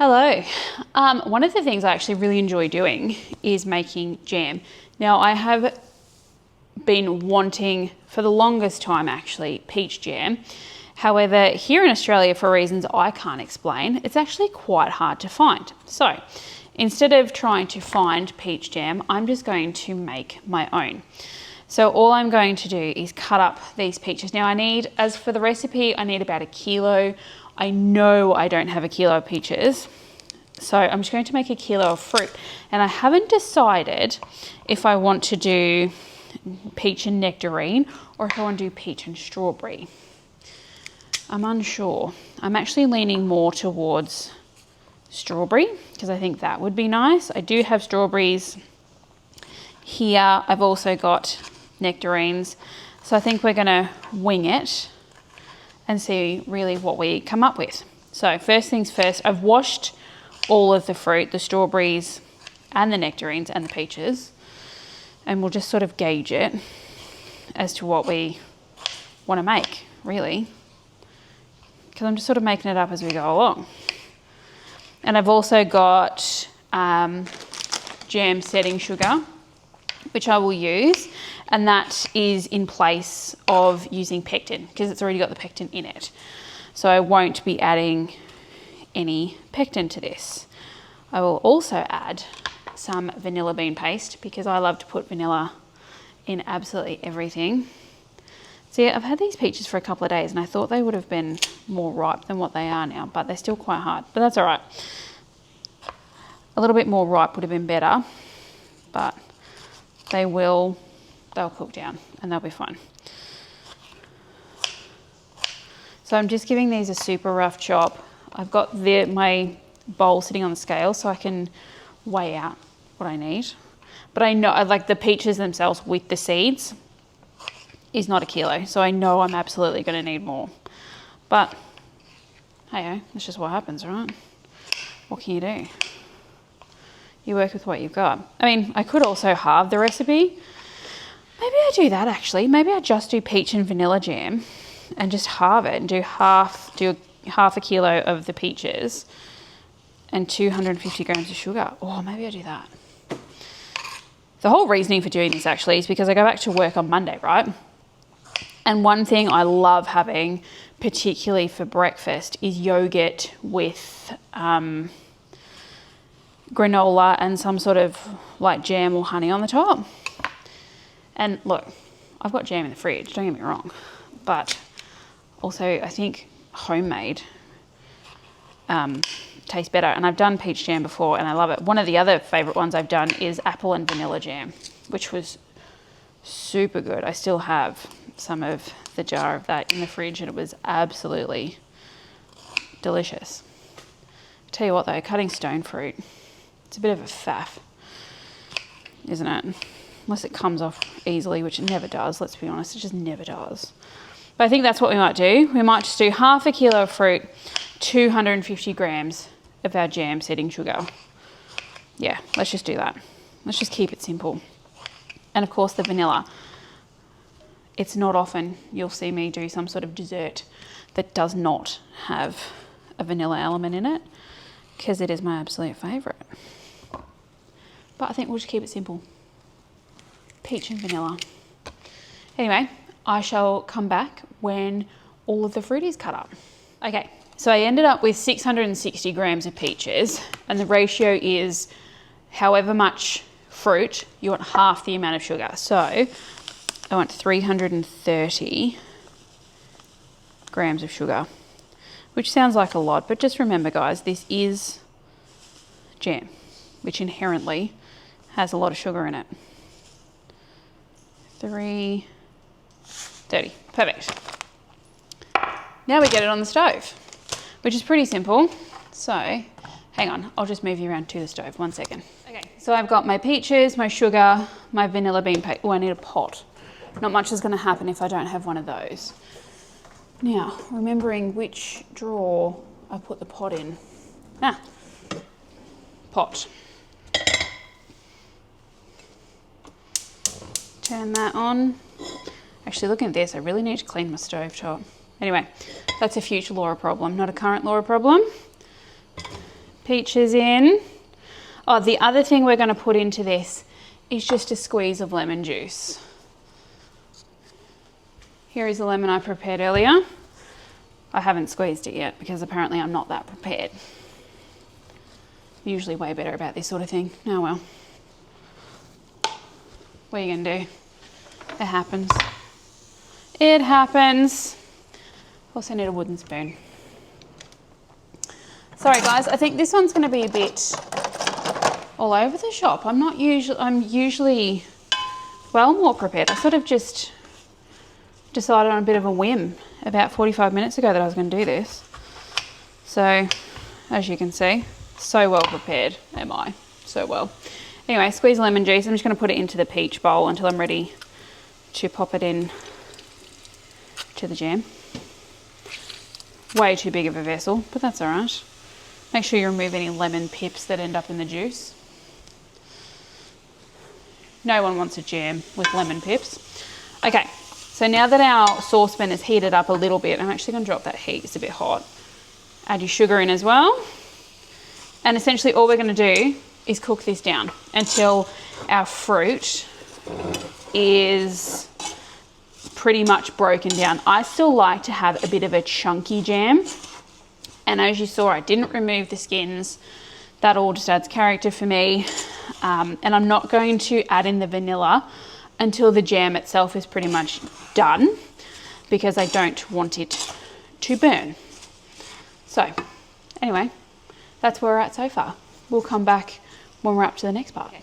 Hello. One of the things I actually really enjoy doing is making jam. Now, I have been wanting for the longest time actually peach jam. However, here in Australia, for reasons I can't explain, it's actually quite hard to find. So instead of trying to find peach jam, I'm just going to make my own. So all I'm going to do is cut up these peaches. Now as for the recipe, I need about 1 kilo. I know I don't have 1 kilo of peaches. So I'm just going to make 1 kilo of fruit. And I haven't decided if I want to do peach and nectarine or if I want to do peach and strawberry. I'm unsure. I'm actually leaning more towards strawberry because I think that would be nice. I do have strawberries here. I've also got nectarines. So I think we're going to wing it and see really what we come up with. So first things first, I've washed all of the fruit, the strawberries and the nectarines and the peaches, and we'll just sort of gauge it as to what we want to make, really, because I'm just sort of making it up as we go along. And I've also got jam setting sugar, which I will use, and that is in place of using pectin because it's already got the pectin in it. So I won't be adding any pectin to this. I will also add some vanilla bean paste because I love to put vanilla in absolutely everything. See, I've had these peaches for a couple of days and I thought they would have been more ripe than what they are now, but they're still quite hard, but that's all right. A little bit more ripe would have been better, but they'll cook down and they'll be fine. So I'm just giving these a super rough chop. I've got my bowl sitting on the scale so I can weigh out what I need. But I know, like the peaches themselves with the seeds is not 1 kilo. So I know I'm absolutely going to need more. But hey, that's just what happens, right? What can you do? You work with what you've got. I mean, I could also halve the recipe. Maybe I do that actually. Maybe I just do peach and vanilla jam and just halve it and do half 1 kilo of the peaches and 250 grams of sugar. Oh, maybe I do that. The whole reasoning for doing this actually is because I go back to work on Monday, right? And one thing I love having, particularly for breakfast, is yogurt with granola and some sort of like jam or honey on the top. And look, I've got jam in the fridge, don't get me wrong, but also I think homemade tastes better. And I've done peach jam before and I love it. One of the other favorite ones I've done is apple and vanilla jam, which was super good. I still have some of the jar of that in the fridge and it was absolutely delicious. Tell you what though, cutting stone fruit, it's a bit of a faff, isn't it? Unless it comes off easily, which it never does, let's be honest, it just never does. But I think that's what we might do. We might just do half 1 kilo of fruit, 250 grams of our jam setting sugar. Yeah, let's just do that. Let's just keep it simple. And of course the vanilla. It's not often you'll see me do some sort of dessert that does not have a vanilla element in it because it is my absolute favourite. But I think we'll just keep it simple. Peach and vanilla. Anyway, I shall come back when all of the fruit is cut up. Okay, so I ended up with 660 grams of peaches and the ratio is however much fruit, you want half the amount of sugar. So I want 330 grams of sugar, which sounds like a lot, but just remember guys, this is jam, which inherently has a lot of sugar in it. 330, perfect. Now we get it on the stove, which is pretty simple. So hang on, I'll just move you around to the stove, 1 second. Okay, so I've got my peaches, my sugar, my vanilla bean paste. Oh, I need a pot. Not much is gonna happen if I don't have one of those. Now, remembering which drawer I put the pot in. Pot. Turn that on. Actually, looking at this, I really need to clean my stove top. Anyway, that's a future Laura problem, not a current Laura problem. peaches in. Oh, the other thing we're going to put into this is just a squeeze of lemon juice. Here is the lemon I prepared earlier. I haven't squeezed it yet because apparently I'm not that prepared. I'm usually way better about this sort of thing. Oh well. What are you going to do? It happens. It happens. Also need a wooden spoon. Sorry guys, I think this one's going to be a bit all over the shop. I'm usually well more prepared. I sort of just decided on a bit of a whim about 45 minutes ago that I was going to do this. So, as you can see, so well prepared am I. So well. Anyway, squeeze lemon juice. I'm just going to put it into the peach bowl until I'm ready to pop it in to the jam. Way too big of a vessel, but that's all right. Make sure you remove any lemon pips that end up in the juice. No one wants a jam with lemon pips. Okay, so now that our saucepan is heated up a little bit, I'm actually going to drop that heat. It's a bit hot. Add your sugar in as well. And essentially all we're going to do is cook this down until our fruit is pretty much broken down. I still like to have a bit of a chunky jam. And as you saw, I didn't remove the skins. That all just adds character for me. And I'm not going to add in the vanilla until the jam itself is pretty much done because I don't want it to burn. So anyway, that's where we're at so far. We'll come back when we're up to the next part.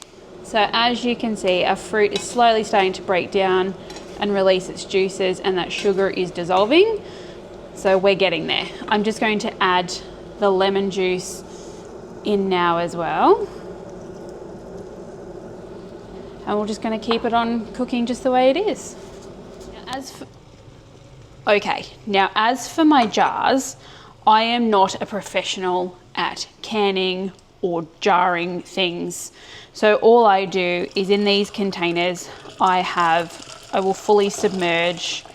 So as you can see, our fruit is slowly starting to break down and release its juices, and that sugar is dissolving. So we're getting there. I'm just going to add the lemon juice in now as well. And we're just going to keep it on cooking just the way it is. Now as for my jars, I am not a professional at canning or jarring things. So all I do is in these containers, I will fully submerge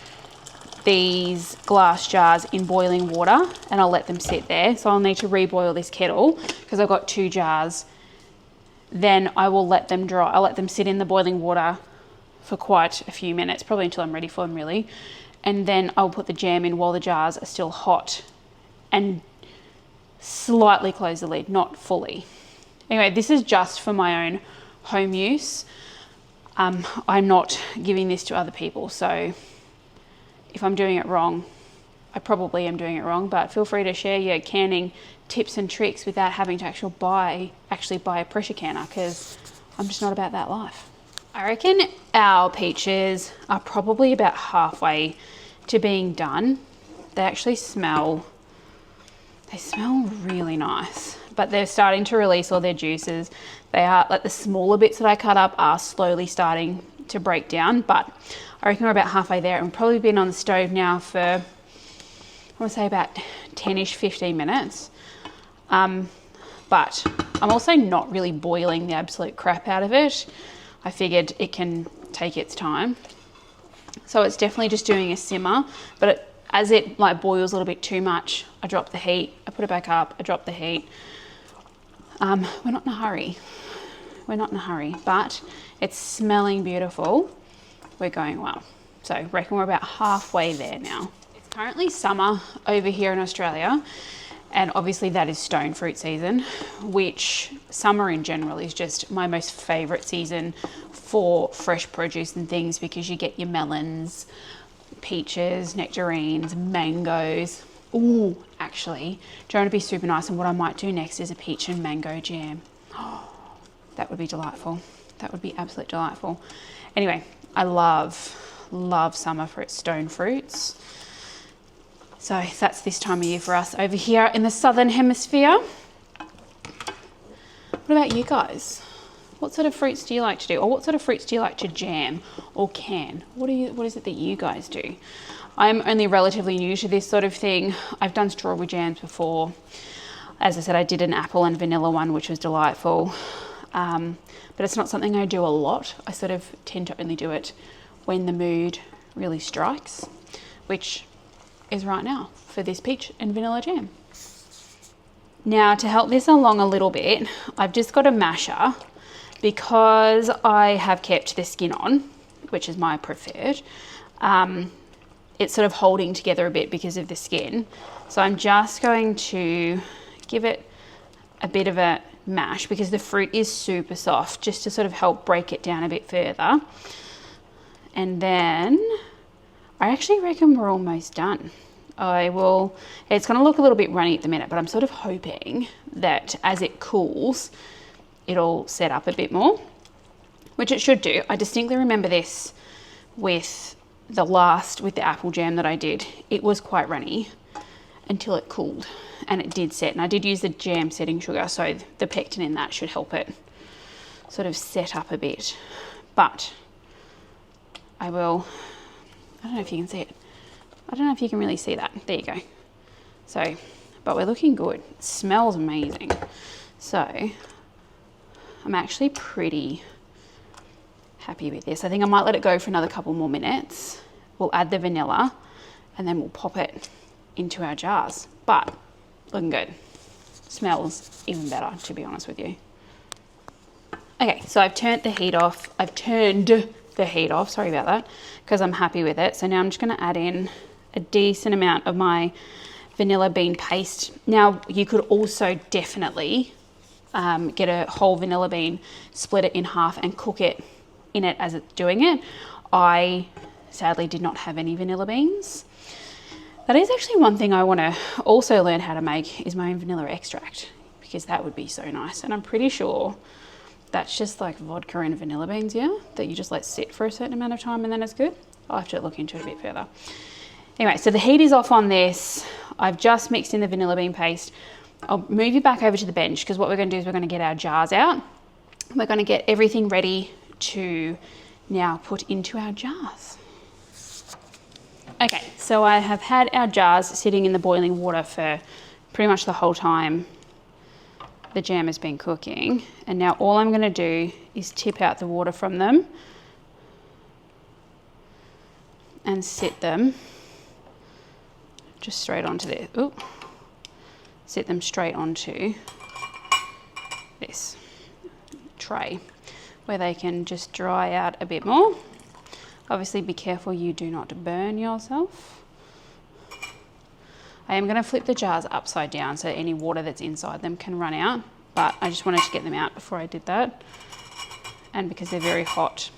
these glass jars in boiling water and I'll let them sit there. So I'll need to reboil this kettle because I've got 2 jars. Then I will let them dry. I'll let them sit in the boiling water for quite a few minutes, probably until I'm ready for them really. And then I'll put the jam in while the jars are still hot and slightly close the lid, not fully. Anyway, this is just for my own home use. I'm not giving this to other people, so if I'm doing it wrong, I probably am doing it wrong, but feel free to share your canning tips and tricks without having to actually buy a pressure canner, because I'm just not about that life. I reckon our peaches are probably about halfway to being done. They actually smell really nice, but they're starting to release all their juices. They are, like the smaller bits that I cut up are slowly starting to break down, but I reckon we're about halfway there, and we've probably been on the stove now for, I want to say about 10-ish, 15 minutes. But I'm also not really boiling the absolute crap out of it. I figured it can take its time. So it's definitely just doing a simmer, but as it like boils a little bit too much, I drop the heat, I put it back up, I drop the heat. We're not in a hurry. We're not in a hurry, but it's smelling beautiful. We're going well. So I reckon we're about halfway there now. It's currently summer over here in Australia, and obviously that is stone fruit season, which summer in general is just my most favorite season for fresh produce and things, because you get your melons, peaches, nectarines, mangoes. Ooh, actually, do you want to be super nice? And what I might do next is a peach and mango jam. Oh, that would be delightful. That would be absolutely delightful. Anyway, I love summer for its stone fruits. So that's this time of year for us over here in the Southern Hemisphere. What about you guys? What sort of fruits do you like to do? Or what sort of fruits do you like to jam or can? What is it that you guys do? I'm only relatively new to this sort of thing. I've done strawberry jams before. As I said, I did an apple and vanilla one, which was delightful. But it's not something I do a lot. I sort of tend to only do it when the mood really strikes, which is right now for this peach and vanilla jam. Now to help this along a little bit, I've just got a masher because I have kept the skin on, which is my preferred. It's sort of holding together a bit because of the skin. So I'm just going to give it a bit of a mash because the fruit is super soft, just to sort of help break it down a bit further. And then I actually reckon we're almost done. It's going to look a little bit runny at the minute, but I'm sort of hoping that as it cools, it'll set up a bit more, which it should do. I distinctly remember this with the apple jam that I did. It was quite runny until it cooled and it did set. And I did use the jam setting sugar, so the pectin in that should help it sort of set up a bit. But I don't know if you can see it. I don't know if you can really see that. There you go. So, but we're looking good. It smells amazing. So I'm actually pretty happy with this. I think I might let it go for another couple more minutes. We'll add the vanilla and then we'll pop it into our jars. But looking good. Smells even better, to be honest with you. Okay, so I've turned the heat off. Sorry about that, because I'm happy with it. So now I'm just going to add in a decent amount of my vanilla bean paste. Now you could also definitely get a whole vanilla bean, split it in half and cook it in it as it's doing it. I sadly did not have any vanilla beans. That is actually one thing I want to also learn how to make, is my own vanilla extract, because that would be so nice. And I'm pretty sure that's just like vodka and vanilla beans, yeah, that you just let sit for a certain amount of time and then it's good. I'll have to look into it a bit further. Anyway, so the heat is off on this. I've just mixed in the vanilla bean paste. I'll move you back over to the bench, because what we're going to do is we're going to get our jars out. We're going to get everything ready to now put into our jars. Okay, so I have had our jars sitting in the boiling water for pretty much the whole time the jam has been cooking. And now all I'm going to do is tip out the water from them and sit them just straight onto this. Sit them straight onto this tray where they can just dry out a bit more. Obviously be careful you do not burn yourself. I am going to flip the jars upside down so any water that's inside them can run out, but I just wanted to get them out before I did that. And because they're very hot,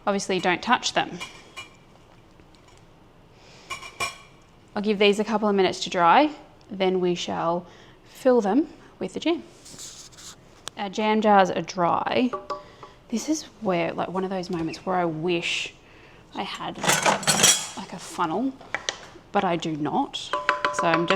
obviously don't touch them. I'll give these a couple of minutes to dry, then we shall fill them with the jam. Our jam jars are dry. This is where, like, one of those moments where I wish I had like a funnel, but I do not. So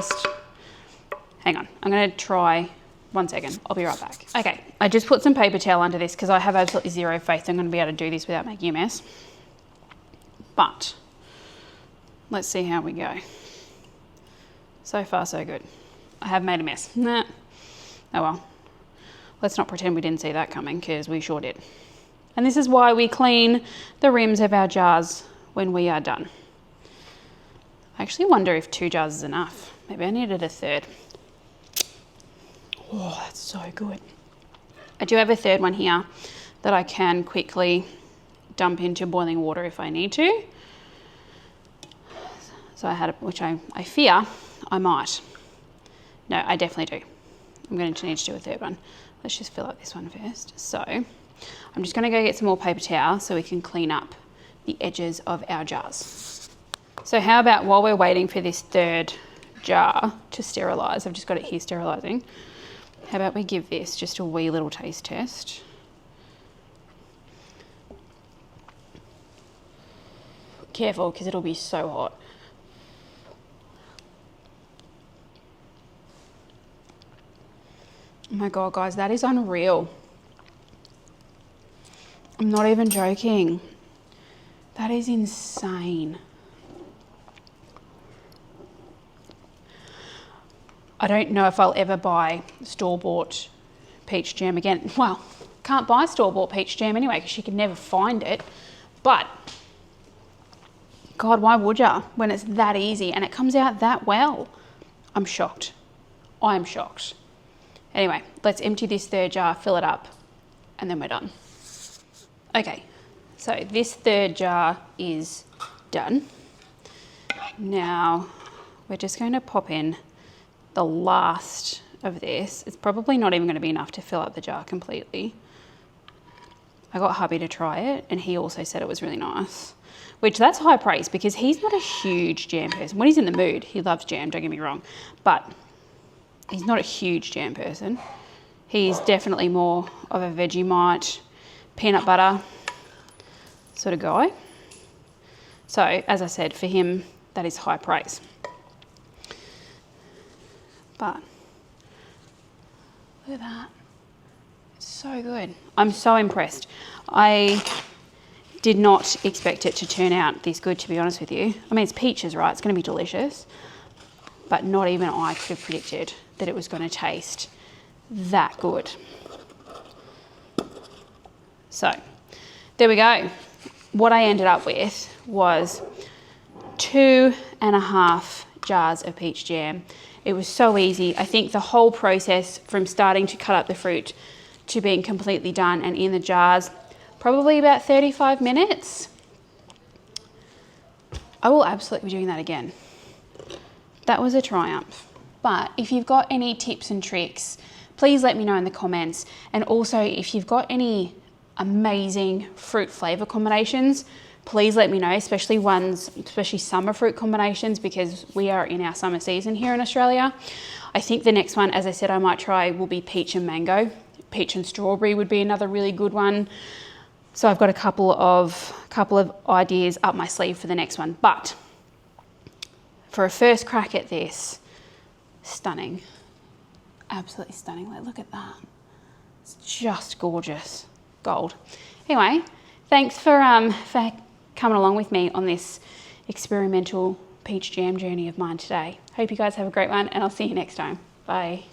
hang on, I'm gonna try, 1 second, I'll be right back. Okay, I just put some paper towel under this because I have absolutely zero faith I'm gonna be able to do this without making a mess. But let's see how we go. So far, so good. I have made a mess. Nah. Oh well. Let's not pretend we didn't see that coming, because we sure did. And this is why we clean the rims of our jars when we are done. I actually wonder if 2 jars is enough. Maybe I needed a third. Oh, that's so good. I do have a third one here that I can quickly dump into boiling water if I need to. So I had, which I fear I might. No, I definitely do. I'm going to need to do a third one. Let's just fill up this one first. So I'm just going to go get some more paper towel so we can clean up the edges of our jars. So how about, while we're waiting for this third jar to sterilize, I've just got it here sterilizing, how about we give this just a wee little taste test. Careful, because it'll be so hot. Oh my God, guys, that is unreal. I'm not even joking. That is insane. I don't know if I'll ever buy store-bought peach jam again. Well, can't buy store-bought peach jam anyway because you can never find it. But, God, why would ya when it's that easy and it comes out that well? I'm shocked. I'm shocked. Anyway, let's empty this third jar, fill it up, and then we're done. Okay, so this third jar is done. Now we're just going to pop in the last of this. It's probably not even going to be enough to fill up the jar completely. I got hubby to try it and he also said it was really nice, which that's high praise because he's not a huge jam person. When he's in the mood, he loves jam, don't get me wrong, but he's not a huge jam person. He's definitely more of a Vegemite, peanut butter sort of guy. So as I said, for him, that is high praise. But look at that. It's so good. I'm so impressed. I did not expect it to turn out this good, to be honest with you. I mean, it's peaches, right? It's going to be delicious. But not even I could have predicted that it was going to taste that good. So there we go. What I ended up with was 2.5 jars of peach jam. It was so easy. I think the whole process from starting to cut up the fruit to being completely done and in the jars, probably about 35 minutes. I will absolutely be doing that again. That was a triumph. But if you've got any tips and tricks, please let me know in the comments. And also if you've got any amazing fruit flavor combinations, please let me know, especially summer fruit combinations, because we are in our summer season here in Australia. I think the next one, as I said, I might try will be peach and mango. Peach and strawberry would be another really good one. So I've got a couple of ideas up my sleeve for the next one. But for a first crack at this, stunning, absolutely stunning. Like, look at that. It's just gorgeous. Gold. Anyway, thanks for coming along with me on this experimental peach jam journey of mine today. Hope you guys have a great one and I'll see you next time. Bye.